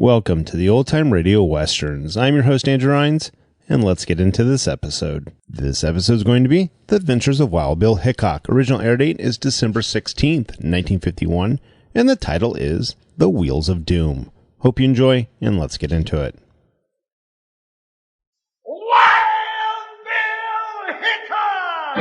Welcome to the Old Time Radio Westerns. I'm your host, Andrew Rhines, and let's get into this episode. This episode is going to be The Adventures of Wild Bill Hickok. Original air date is December 16th, 1951, and the title is The Wheels of Doom. Hope you enjoy, and let's get into it. Wild Bill Hickok!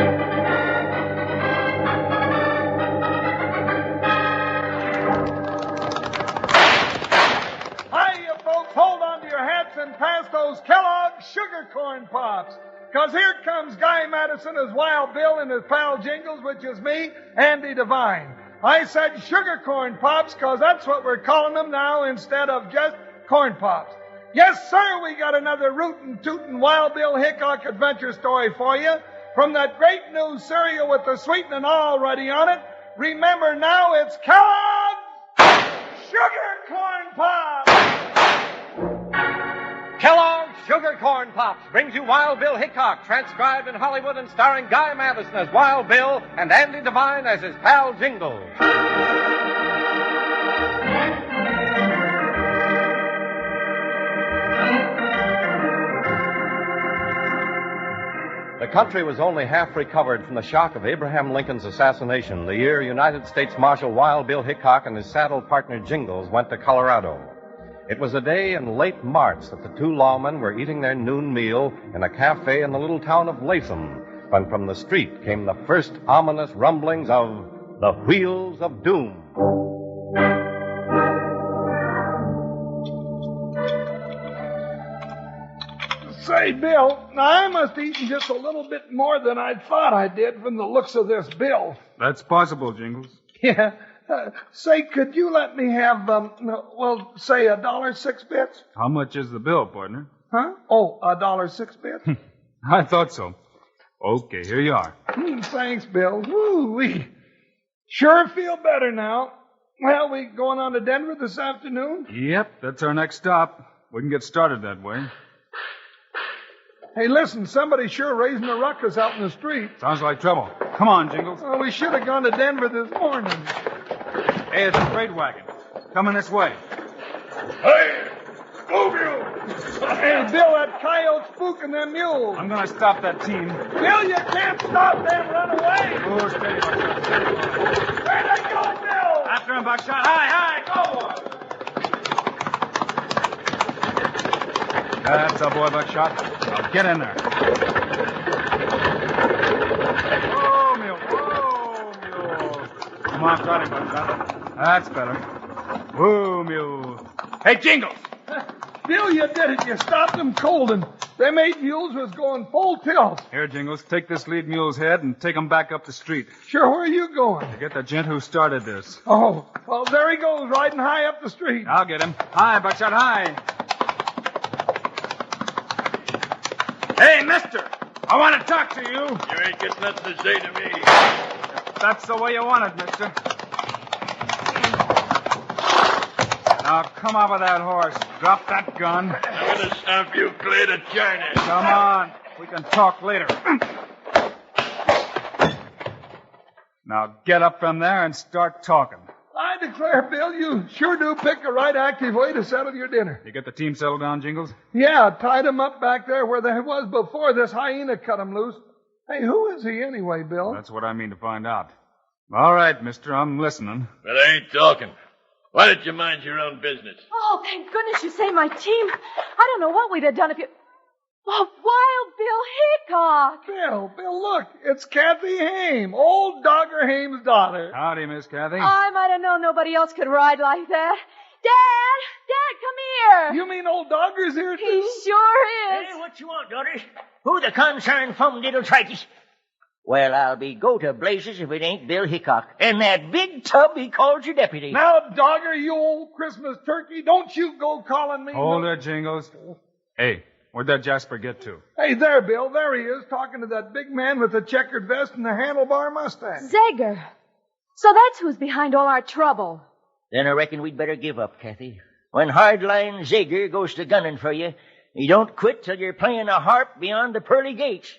Hiya, folks. Hold on to your hats and pass those Kellogg's sugar corn pops. Because here comes Guy Madison as Wild Bill and his pal Jingles, which is me, Andy Devine. I said sugar corn pops because that's what we're calling them now instead of just corn pops. Yes, sir, we got another rootin' tootin' Wild Bill Hickok adventure story for you from that great new cereal with the sweetening already on it. Remember now, it's Kellogg's Sugar Corn Pops! Kellogg's Sugar Corn Pops brings you Wild Bill Hickok, transcribed in Hollywood and starring Guy Madison as Wild Bill and Andy Devine as his pal Jingles. The country was only half recovered from the shock of Abraham Lincoln's assassination the year United States Marshal Wild Bill Hickok and his saddle partner Jingles went to Colorado. It was a day in late March that the two lawmen were eating their noon meal in a cafe in the little town of Latham when from the street came the first ominous rumblings of the Wheels of Doom. Say, Bill, now I must have eaten just a little bit more than I thought I did from the looks of this bill. That's possible, Jingles. Yeah. Say, could you let me have, say $1.06? How much is the bill, partner? Huh? Oh, $1.06? I thought so. Okay, here you are. Thanks, Bill. Woo-wee. Sure feel better now. Well, we going on to Denver this afternoon? Yep, that's our next stop. We can get started that way. Hey, listen, somebody's sure raising a ruckus out in the street. Sounds like trouble. Come on, Jingles. Well, we should have gone to Denver this morning. Hey, it's a freight wagon. Coming this way. Hey, move you! Hey, Bill, that coyote's spooking them mules. I'm going to stop that team. Bill, you can't stop them. Run away. Oh, steady, Buckshot. Where'd they go, Bill? After him, Buckshot. Hi, go! That's a boy, Buckshot. Now get in there. Oh, mule. Come on, trot him, Buckshot. That's better. Whoa, mule. Hey, Jingles! Bill, you did it. You stopped them cold, and them 8 mules was going full tilt. Here, Jingles, take this lead mule's head and take him back up the street. Sure, where are you going? To get the gent who started this. Oh, well, there he goes, riding high up the street. I'll get him. Hi, Buckshot, hi. Hey, mister, I want to talk to you. You ain't got nothing to say to me. That's the way you want it, mister. Now, come off of that horse. Drop that gun. I'm going to stomp you clear to China. Come on. We can talk later. Now, get up from there and start talking. I declare, Bill, you sure do pick a right active way to settle your dinner. You get the team settled down, Jingles? Yeah, tied him up back there where they was before this hyena cut him loose. Hey, who is he anyway, Bill? That's what I mean to find out. All right, mister, I'm listening. But I ain't talking. Why don't you mind your own business? Oh, thank goodness you saved my team. I don't know what we'd have done if you... Oh, Wild Bill Hickok. Bill, look. It's Kathy Haim, old Dogger Haim's daughter. Howdy, Miss Kathy. I might have known nobody else could ride like that. Dad, come here. You mean old Dogger's here, too? He sure is. Hey, what you want, daughter? Who the concerned fum diddle tritis? Well, I'll be go to blazes if it ain't Bill Hickok. And that big tub he called your deputy. Now, Dogger, you old Christmas turkey, don't you go calling me... Hold it, Jingles. Hey, where'd that Jasper get to? Hey, there, Bill. There he is, talking to that big man with the checkered vest and the handlebar mustache. Zager. So that's who's behind all our trouble. Then I reckon we'd better give up, Kathy. When hardline Zager goes to gunning for you, you don't quit till you're playing a harp beyond the pearly gates.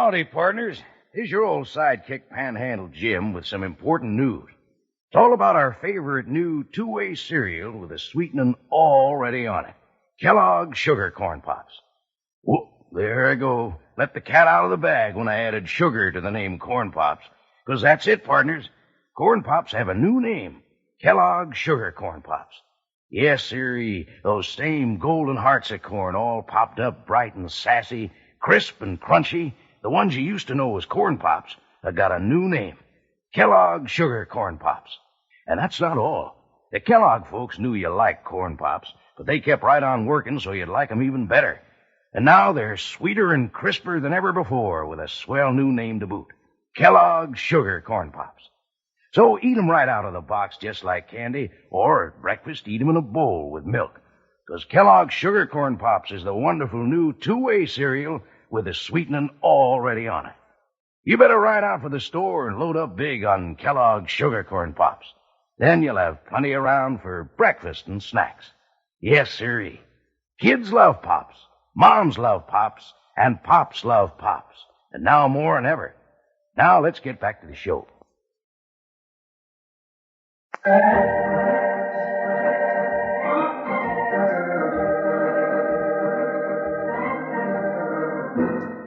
Howdy, partners. Here's your old sidekick Panhandle Jim with some important news. It's all about our favorite new two-way cereal with a sweetening already on it. Kellogg's Sugar Corn Pops. Whoop, there I go. Let the cat out of the bag when I added sugar to the name Corn Pops. 'Cause that's it, partners. Corn Pops have a new name. Kellogg's Sugar Corn Pops. Yes, sirree, those same golden hearts of corn all popped up bright and sassy, crisp and crunchy. The ones you used to know as Corn Pops have got a new name. Kellogg's Sugar Corn Pops. And that's not all. The Kellogg folks knew you liked Corn Pops, but they kept right on working so you'd like 'em even better. And now they're sweeter and crisper than ever before with a swell new name to boot. Kellogg's Sugar Corn Pops. So eat 'em right out of the box just like candy, or at breakfast eat 'em in a bowl with milk. 'Cause Kellogg's Sugar Corn Pops is the wonderful new two-way cereal with the sweetening already on it. You better ride out for the store and load up big on Kellogg's Sugar Corn Pops. Then you'll have plenty around for breakfast and snacks. Yes, sirree. Kids love Pops, moms love Pops, and Pops love Pops. And now more than ever. Now let's get back to the show.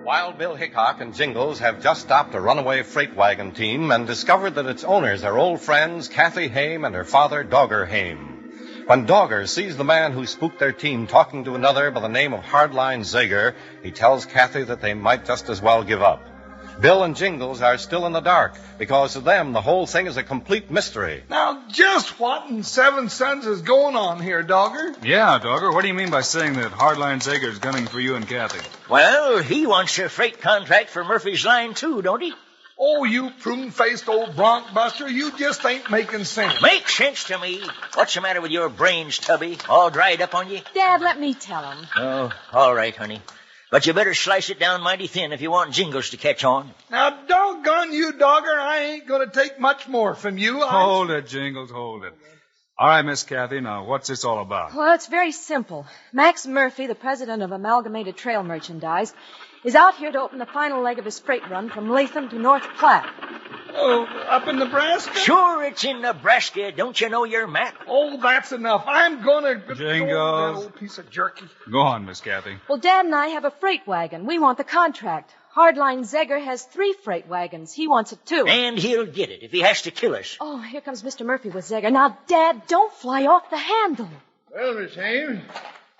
Wild Bill Hickok and Jingles have just stopped a runaway freight wagon team and discovered that its owners are old friends Kathy Haim and her father, Dogger Haim. When Dogger sees the man who spooked their team talking to another by the name of Hardline Zager, he tells Kathy that they might just as well give up. Bill and Jingles are still in the dark because to them the whole thing is a complete mystery. Now, just what in seven suns is going on here, Dogger? Yeah, Dogger, what do you mean by saying that Hardline Zager's gunning for you and Kathy? Well, he wants a freight contract for Murphy's Line, too, don't he? Oh, you prune-faced old bronc buster, you just ain't making sense. Makes sense to me. What's the matter with your brains, Tubby? All dried up on you? Dad, let me tell him. Oh, all right, honey. But you better slice it down mighty thin if you want Jingles to catch on. Now, doggone you, Dogger, I ain't going to take much more from you. Hold it, Jingles, hold it. All right, Miss Kathy, now what's this all about? Well, it's very simple. Max Murphy, the president of Amalgamated Trail Merchandise, is out here to open the final leg of his freight run from Latham to North Platte. Oh, up in Nebraska? Sure, it's in Nebraska. Don't you know your map? Oh, that's enough. I'm going to... Jingles. Oh, that old piece of jerky. Go on, Miss Kathy. Well, Dad and I have a freight wagon. We want the contract. Hardline Zager has 3 freight wagons. He wants it, too. And he'll get it if he has to kill us. Oh, here comes Mr. Murphy with Zager. Now, Dad, don't fly off the handle. Well, Miss Hames,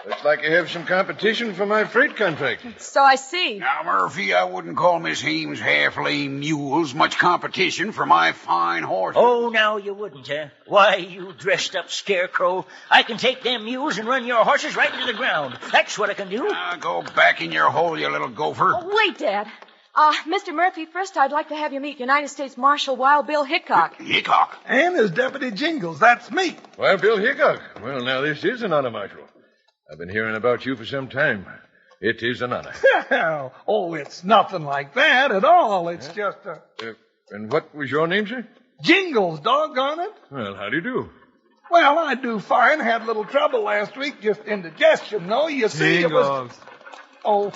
looks like you have some competition for my freight contract. So I see. Now, Murphy, I wouldn't call Miss Hames half-lame mules much competition for my fine horses. Oh, now you wouldn't, huh? Why, you dressed-up scarecrow. I can take them mules and run your horses right into the ground. That's what I can do. Now, go back in your hole, you little gopher. Oh, wait, Dad. Mr. Murphy, first I'd like to have you meet United States Marshal Wild Bill Hickok. Hickok? And his deputy Jingles. That's me. Why, Bill Hickok. Well, now, this is an honor, Marshal. I've been hearing about you for some time. It is an honor. Oh, it's nothing like that at all. It's just a... And what was your name, sir? Jingles, doggone it. Well, how do you do? Well, I do fine. Had a little trouble last week, just indigestion, no? You see, it was... Jingles. Oh,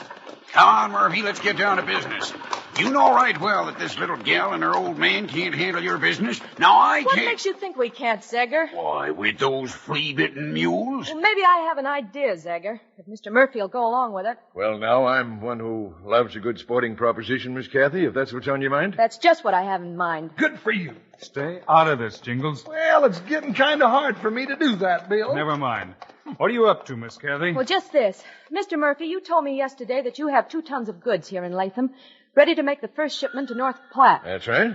Come on, Murphy, let's get down to business. You know right well that this little gal and her old man can't handle your business. Now, I What can't... makes you think we can't, Zager? Why, with those flea-bitten mules? Well, maybe I have an idea, Zager, if Mr. Murphy will go along with it. Well, now, I'm one who loves a good sporting proposition, Miss Kathy, if that's what's on your mind. That's just what I have in mind. good for you. Stay out of this, Jingles. Well, it's getting kind of hard for me to do that, Bill. Never mind. What are you up to, Miss Kathy? Well, just this. Mr. Murphy, you told me yesterday that you have 2 tons of goods here in Latham, ready to make the first shipment to North Platte. That's right.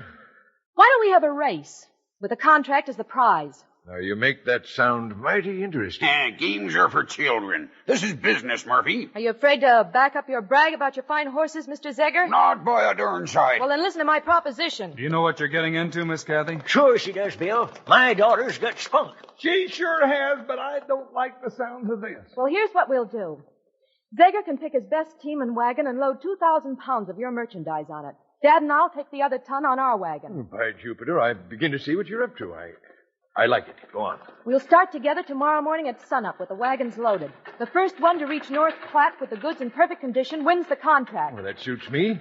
Why don't we have a race, with a contract as the prize? Now, you make that sound mighty interesting. Games are for children. This is business, Murphy. Are you afraid to back up your brag about your fine horses, Mr. Zager? Not by a darn sight. Well, then listen to my proposition. Do you know what you're getting into, Miss Kathy? Sure she does, Bill. My daughter's got spunk. She sure has, but I don't like the sounds of this. Well, here's what we'll do. Zager can pick his best team and wagon and load 2,000 pounds of your merchandise on it. Dad and I'll take the other ton on our wagon. By Jupiter, I begin to see what you're up to. I like it. Go on. We'll start together tomorrow morning at sunup with the wagons loaded. The first one to reach North Platte with the goods in perfect condition wins the contract. Well, that suits me.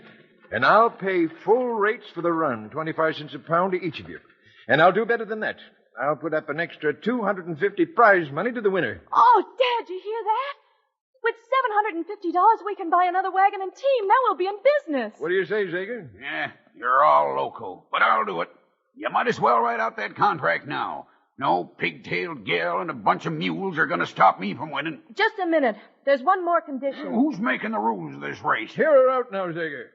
And I'll pay full rates for the run, 25 cents a pound to each of you. And I'll do better than that. I'll put up an extra $250 prize money to the winner. Oh, Dad, you hear that? With $750, we can buy another wagon and team. Now we'll be in business. What do you say, Zager? Yeah, you're all loco, but I'll do it. You might as well write out that contract now. No pigtailed gal and a bunch of mules are going to stop me from winning. Just a minute. There's one more condition. Who's making the rules of this race? Hear her out now, Zager.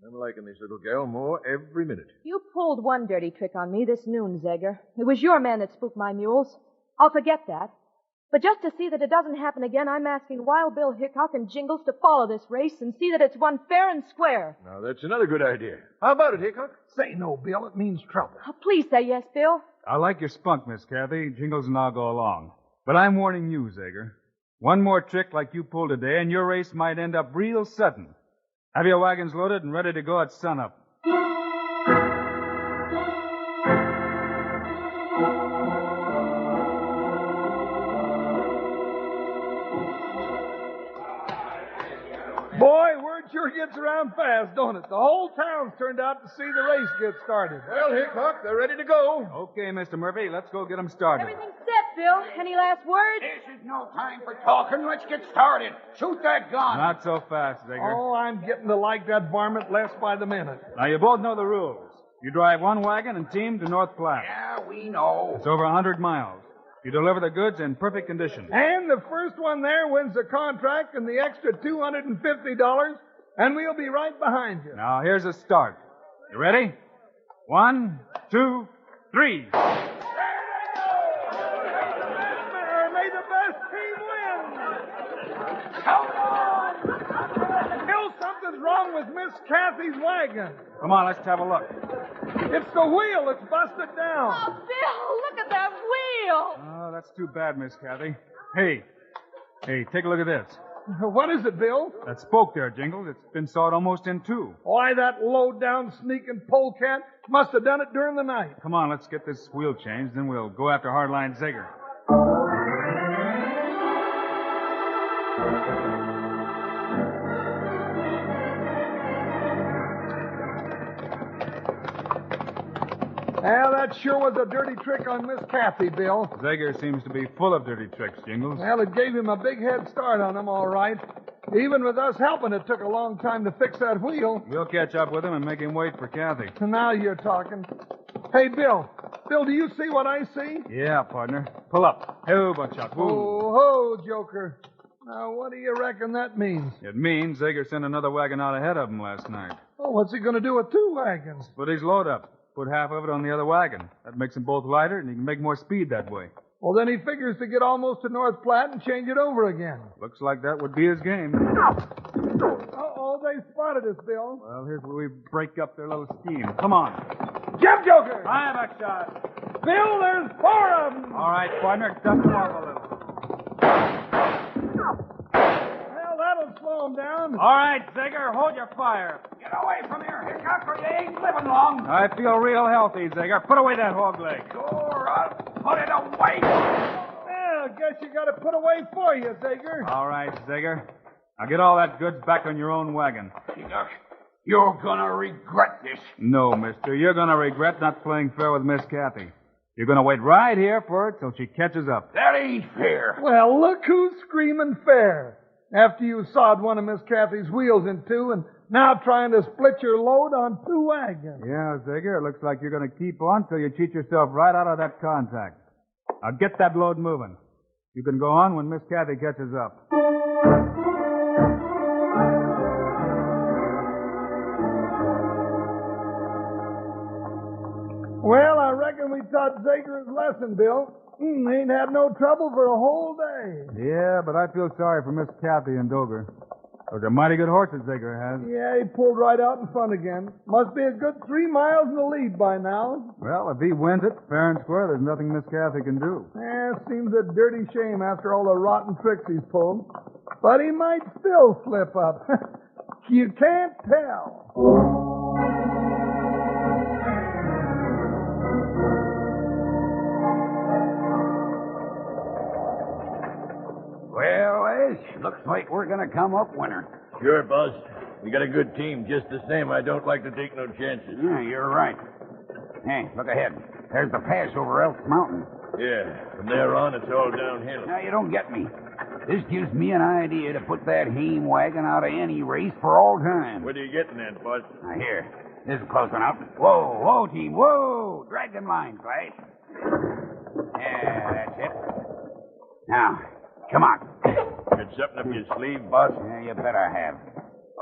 I'm liking this little gal more every minute. You pulled one dirty trick on me this noon, Zegger. It was your man that spooked my mules. I'll forget that. But just to see that it doesn't happen again, I'm asking Wild Bill Hickok and Jingles to follow this race and see that it's won fair and square. Now, that's another good idea. How about it, Hickok? Say no, Bill. It means trouble. Oh, please say yes, Bill. I like your spunk, Miss Kathy. Jingles and I'll go along. But I'm warning you, Zager. One more trick like you pulled today, and your race might end up real sudden. Have your wagons loaded and ready to go at sunup. Boy, word sure gets around fast, don't it? The whole town's turned out to see the race get started. Well, Hickok, they're ready to go. Okay, Mr. Murphy, let's go get them started. Everything's set, Bill. Any last words? This is no time for talking. Let's get started. Shoot that gun. Not so fast, Zager. Oh, I'm getting to like that varmint less by the minute. Now, you both know the rules. You drive one wagon and team to North Platte. Yeah, we know. It's over 100 miles. You deliver the goods in perfect condition. And the first one there wins the contract and the extra $250, and we'll be right behind you. Now, here's a start. You ready? 1, 2, 3. May the best team win. Bill, something's wrong with Miss Kathy's wagon. Come on, let's have a look. It's the wheel. It's busted down. Oh, Bill, look at that wheel. Oh, that's too bad, Miss Kathy. Hey, take a look at this. What is it, Bill? That spoke there, Jingles. It's been sawed almost in two. Why, that low-down sneaking polecat must have done it during the night. Come on, let's get this wheel changed, then we'll go after Hardline Zager. Well, that sure was a dirty trick on Miss Kathy, Bill. Zager seems to be full of dirty tricks, Jingles. Well, it gave him a big head start on them, all right. Even with us helping, it took a long time to fix that wheel. We'll catch up with him and make him wait for Kathy. Now you're talking. Hey, Bill. Bill, do you see what I see? Yeah, partner. Pull up. Hey, buckshot. Woo. Oh, Joker. Now, what do you reckon that means? It means Zager sent another wagon out ahead of him last night. Oh, what's he going to do with two wagons? Put his load up. Put half of it on the other wagon. That makes them both lighter, and he can make more speed that way. Well, then he figures to get almost to North Platte and change it over again. Looks like that would be his game. Uh-oh, they spotted us, Bill. Well, here's where we break up their little scheme. Come on. Jump, Joker! Hi, buckshot. Bill, there's four of them! All right, partner. Dust them off a little. Well, that'll slow them down. All right, Zager, hold your fire. Get away from here, Hickok, or you ain't living long. I feel real healthy, Zager. Put away that hog leg. Sure, I'll put it away. Well, guess you got to put away for you, Zager. All right, Zager. Now get all that goods back on your own wagon. Hickok, you're gonna regret this. No, mister. You're going to regret not playing fair with Miss Kathy. You're going to wait right here for her till she catches up. That ain't fair. Well, look who's screaming fair. After you sawed one of Miss Kathy's wheels in two and now trying to split your load on two wagons. Yeah, Zager, it looks like you're going to keep on till you cheat yourself right out of that contract. Now get that load moving. You can go on when Miss Kathy catches up. Well, I reckon we taught Zager his lesson, Bill. Ain't had no trouble for a whole day. Yeah, but I feel sorry for Miss Kathy and Doger. Those are mighty good horses Zager has. Yeah, he pulled right out in front again. Must be a good 3 miles in the lead by now. Well, if he wins it, fair and square, there's nothing Miss Kathy can do. Seems a dirty shame after all the rotten tricks he's pulled. But he might still slip up. You can't tell. Well, Ace, looks like we're gonna come up winner. Sure, Buzz. We got a good team. Just the same, I don't like to take no chances. Yeah, you're right. Hey, look ahead. There's the pass over Elk Mountain. Yeah, from there on, it's all downhill. Now, you don't get me. This gives me an idea to put that Haim wagon out of any race for all time. What are you getting at, boss? Now, here. This is close enough. Whoa, whoa, team, whoa. Drag them lines, right? Yeah, that's it. Now, come on. Got something up your sleeve, boss? Yeah, you bet I have.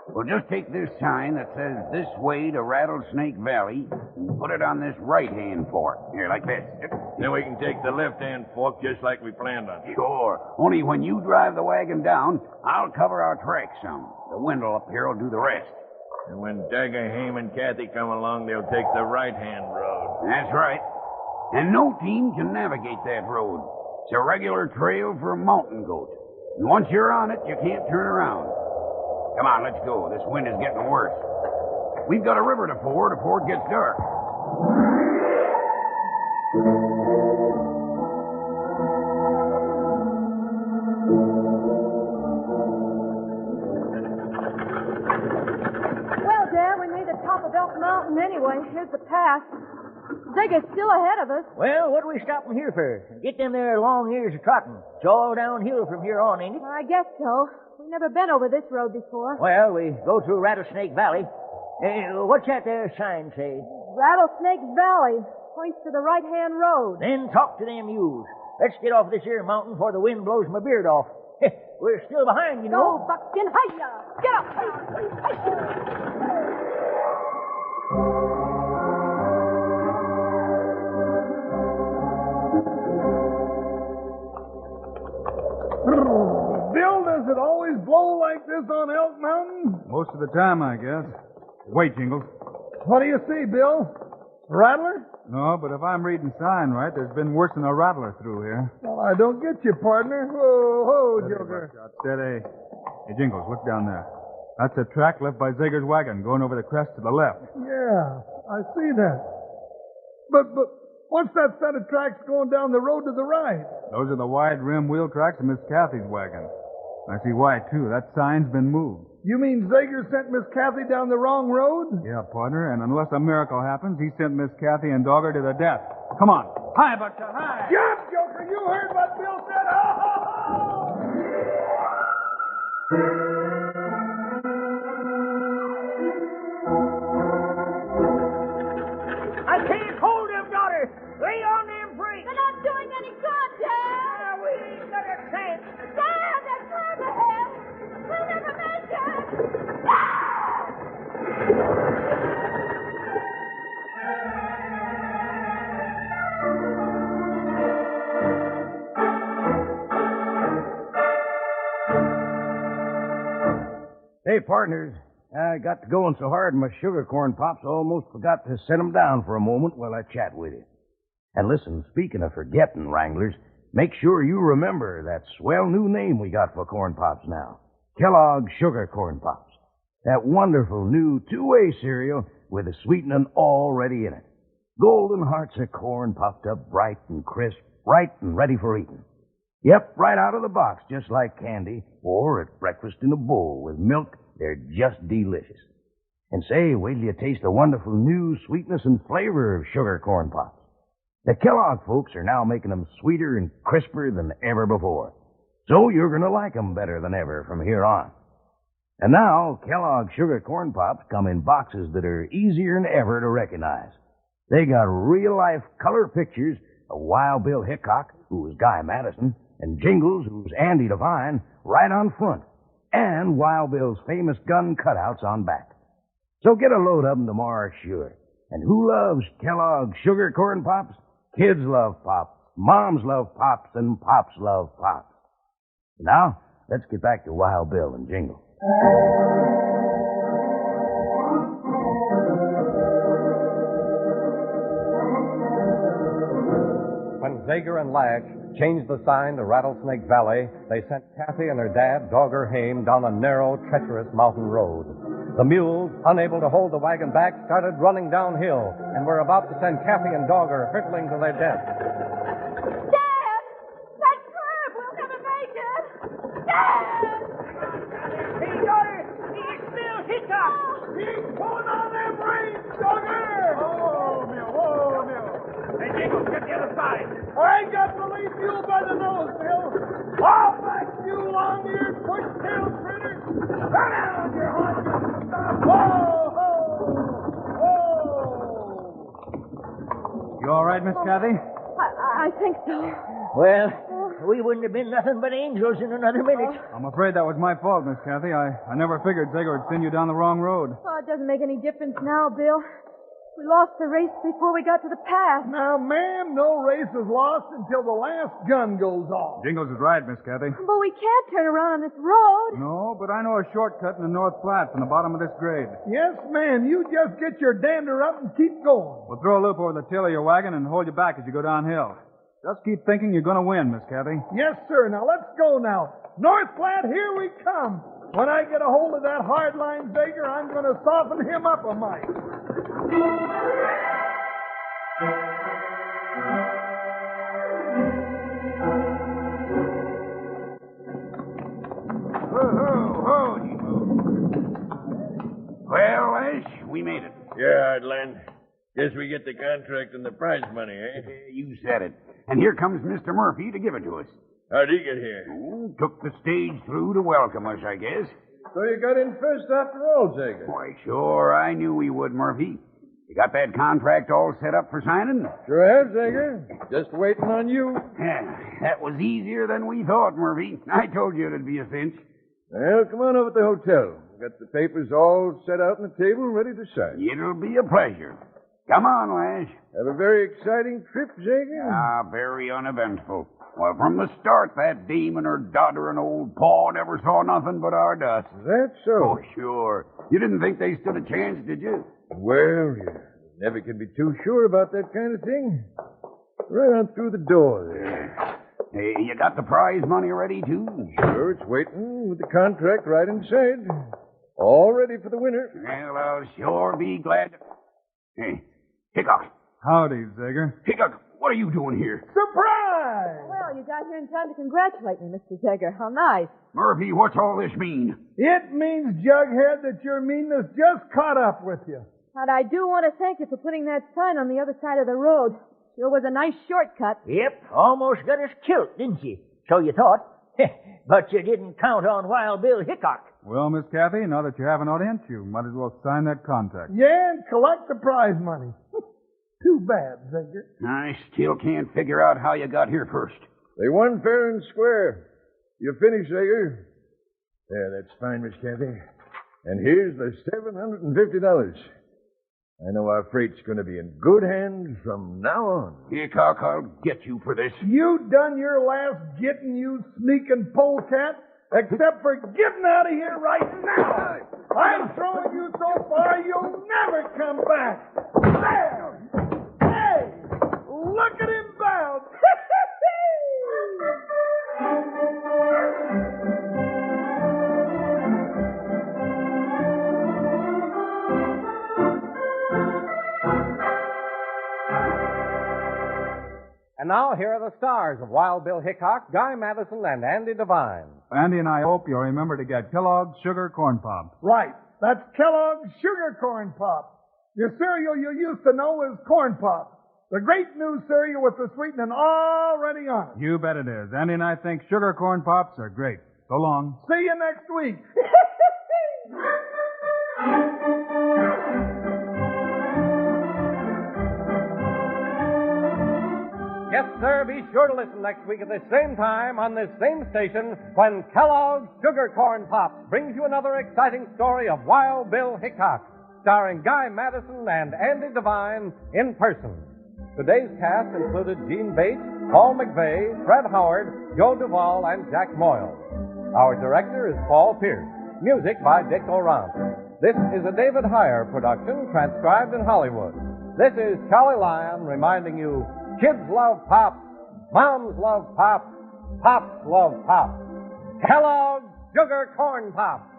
Well, just take this sign that says this way to Rattlesnake Valley and put it on this right-hand fork. Here, like this. Then we can take the left-hand fork just like we planned on. Sure. Only when you drive the wagon down, I'll cover our tracks some. The wind'll up here will do the rest. And when Dagger, Haim, and Kathy come along, they'll take the right-hand road. That's right. And no team can navigate that road. It's a regular trail for a mountain goat. And once you're on it, you can't turn around. Come on, let's go. This wind is getting worse. We've got a river to ford before it gets dark. Well, Dad, we made the top of Elk Mountain anyway. Here's the pass. Zigger's still ahead of us. Well, what are we stopping here for? Get them there long ears of trotting. It's all downhill from here on, ain't it? I guess so. We've never been over this road before. Well, we go through Rattlesnake Valley. What's that there sign say? Rattlesnake Valley. Points to the right-hand road. Then talk to them mules. Let's get off this here mountain before the wind blows my beard off. We're still behind, you know. Go, Buckskin. Hiya! Get up! Bill, does it always blow like this on Elk Mountain? Most of the time, I guess. Wait, Jingles. What do you see, Bill? Rattler? No, but if I'm reading sign right, there's been worse than a rattler through here. Well, I don't get you, partner. Whoa, whoa, Joker. Steady. Hey, Jingles, look down there. That's a track left by Zager's wagon going over the crest to the left. Yeah, I see that. But what's that set of tracks going down the road to the right? Those are the wide rim wheel tracks of Miss Kathy's wagon. I see why, too. That sign's been moved. You mean Zager sent Miss Kathy down the wrong road? Yeah, partner, and unless a miracle happens, he sent Miss Kathy and Dogger to their death. Come on. Hi, Butcher, hi! Jump, Joker! You heard what Bill said! Ho, ho, ho! I can't hold them, daughter. Lay on them brakes. They're not doing any good, Dad. We ain't got a chance. Dad, they're cars ahead. We'll never make it. Hey, partners, I got to going so hard my sugar corn pops I almost forgot to set 'em down for a moment while I chat with you. And listen, speaking of forgetting, Wranglers, make sure you remember that swell new name we got for corn pops now. Kellogg's Sugar Corn Pops. That wonderful new two-way cereal with the sweetening already in it. Golden hearts of corn puffed up bright and crisp, right and ready for eating. Yep, right out of the box, just like candy, or at breakfast in a bowl with milk. They're just delicious. And say, wait till you taste the wonderful new sweetness and flavor of Sugar Corn Pops. The Kellogg folks are now making them sweeter and crisper than ever before. So you're going to like them better than ever from here on. And now, Kellogg's Sugar Corn Pops come in boxes that are easier than ever to recognize. They got real-life color pictures of Wild Bill Hickok, who was Guy Madison, and Jingles, who's Andy Devine, right on front, and Wild Bill's famous gun cutouts on back. So get a load of them tomorrow, sure. And who loves Kellogg's Sugar Corn Pops? Kids love Pops, moms love Pops, and Pops love Pops. Now, let's get back to Wild Bill and Jingle. When Zager and Latch changed the sign to Rattlesnake Valley, they sent Kathy and her dad, Dogger Haim, down a narrow, treacherous mountain road. The mules, unable to hold the wagon back, started running downhill and were about to send Kathy and Dogger hurtling to their death. Dad! That curb! We'll never make it! Dad! Hey, daughter, it's Bill Hickok. side. I got the lead mule by the nose, Bill. All back, you long-eared push-tail critter. Run out on your haunches. Whoa, ho, whoa. You all right, Miss Kathy? I think so. Well, we wouldn't have been nothing but angels in another minute. I'm afraid that was my fault, Miss Kathy. I never figured Zager would send you down the wrong road. Oh, it doesn't make any difference now, Bill. We lost the race before we got to the pass. Now, ma'am, no race is lost until the last gun goes off. Jingles is right, Miss Kathy. But we can't turn around on this road. No, but I know a shortcut in the North Platte from the bottom of this grade. Yes, ma'am. You just get your dander up and keep going. We'll throw a loop over the tail of your wagon and hold you back as you go downhill. Just keep thinking you're going to win, Miss Kathy. Yes, sir. Now, let's go now. North Platte, here we come. When I get a hold of that hardline Zager, I'm going to soften him up a mite. Ho, well, Ash, we made it. Yeah, I'd Guess we get the contract and the prize money, eh? You said it. And here comes Mr. Murphy to give it to us. How'd he get here? Oh, took the stage through to welcome us, I guess. So you got in first after all, Zager. Why, sure, I knew we would, Murphy. You got that contract all set up for signing? Sure have, Zager. Just waiting on you. Yeah, that was easier than we thought, Murphy. I told you it'd be a cinch. Well, come on over to the hotel. Got the papers all set out on the table, ready to sign. It'll be a pleasure. Come on, Lash. Have a very exciting trip, Zager? Ah, very uneventful. Well, from the start, that dame and her doddering old paw never saw nothing but our dust. Is that so? Oh, sure. You didn't think they stood a chance, did you? Well, you never can be too sure about that kind of thing. Right on through the door there. Hey, you got the prize money ready, too? Sure, it's waiting with the contract right inside. All ready for the winner. Well, I'll sure be glad to... Hey, Hickok. Howdy, Zager. Hickok, what are you doing here? Surprise! Well, you got here in time to congratulate me, Mr. Zager. How nice. Murphy, what's all this mean? It means, Jughead, that your meanness just caught up with you. And I do want to thank you for putting that sign on the other side of the road. Sure was a nice shortcut. Yep, almost got us killed, didn't you? So you thought. But you didn't count on Wild Bill Hickok. Well, Miss Kathy, now that you have an audience, you might as well sign that contract. Yeah, and collect the prize money. Too bad, Zager. I still can't figure out how you got here first. They won fair and square. You finished, Zager? Yeah, that's fine, Miss Kathy. And here's the $750. I know our freight's going to be in good hands from now on. Hickok, I'll get you for this. You done your last getting, you sneaking polecat, except for getting out of here right now. I'm throwing you so far you'll never come back. There! Hey! Look at him bounce! And now, here are the stars of Wild Bill Hickok, Guy Madison, and Andy Devine. Andy and I hope you'll remember to get Kellogg's Sugar Corn Pops. Right. That's Kellogg's Sugar Corn Pops. Your cereal you used to know as Corn Pops. The great new cereal with the sweetening already on it. You bet it is. Andy and I think Sugar Corn Pops are great. So long. See you next week. Yes, sir, be sure to listen next week at the same time on this same station when Kellogg's Sugar Corn Pops brings you another exciting story of Wild Bill Hickok, starring Guy Madison and Andy Devine in person. Today's cast included Gene Bates, Paul McVeigh, Fred Howard, Joe Duvall, and Jack Moyle. Our director is Paul Pierce. Music by Dick Orant. This is a David Heyer production transcribed in Hollywood. This is Charlie Lyon reminding you, kids love Pop, moms love Pop, Pops love Pop. Kellogg's Sugar Corn Pops.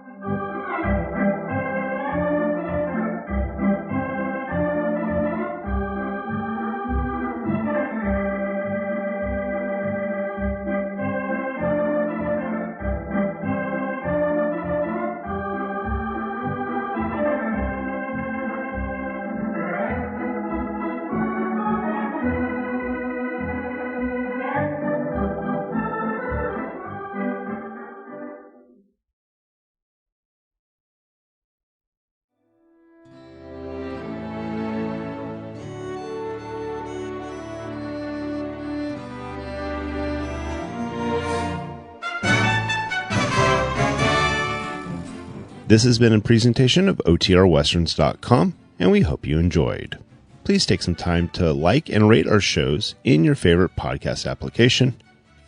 This has been a presentation of OTRWesterns.com, and we hope you enjoyed. Please take some time to like and rate our shows in your favorite podcast application.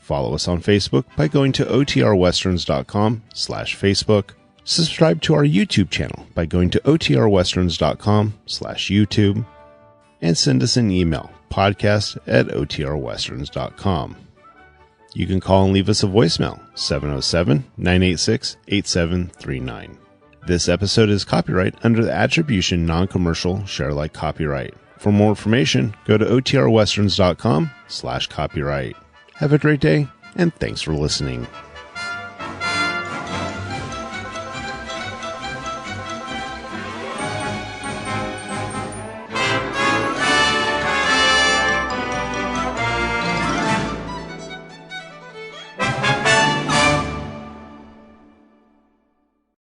Follow us on Facebook by going to OTRWesterns.com/Facebook. Subscribe to our YouTube channel by going to OTRWesterns.com/YouTube. And send us an email, podcast@OTRWesterns.com. You can call and leave us a voicemail, 707-986-8739. This episode is copyright under the Attribution Non-Commercial Share Alike Copyright. For more information, go to OTRWesterns.com/copyright. Have a great day, and thanks for listening.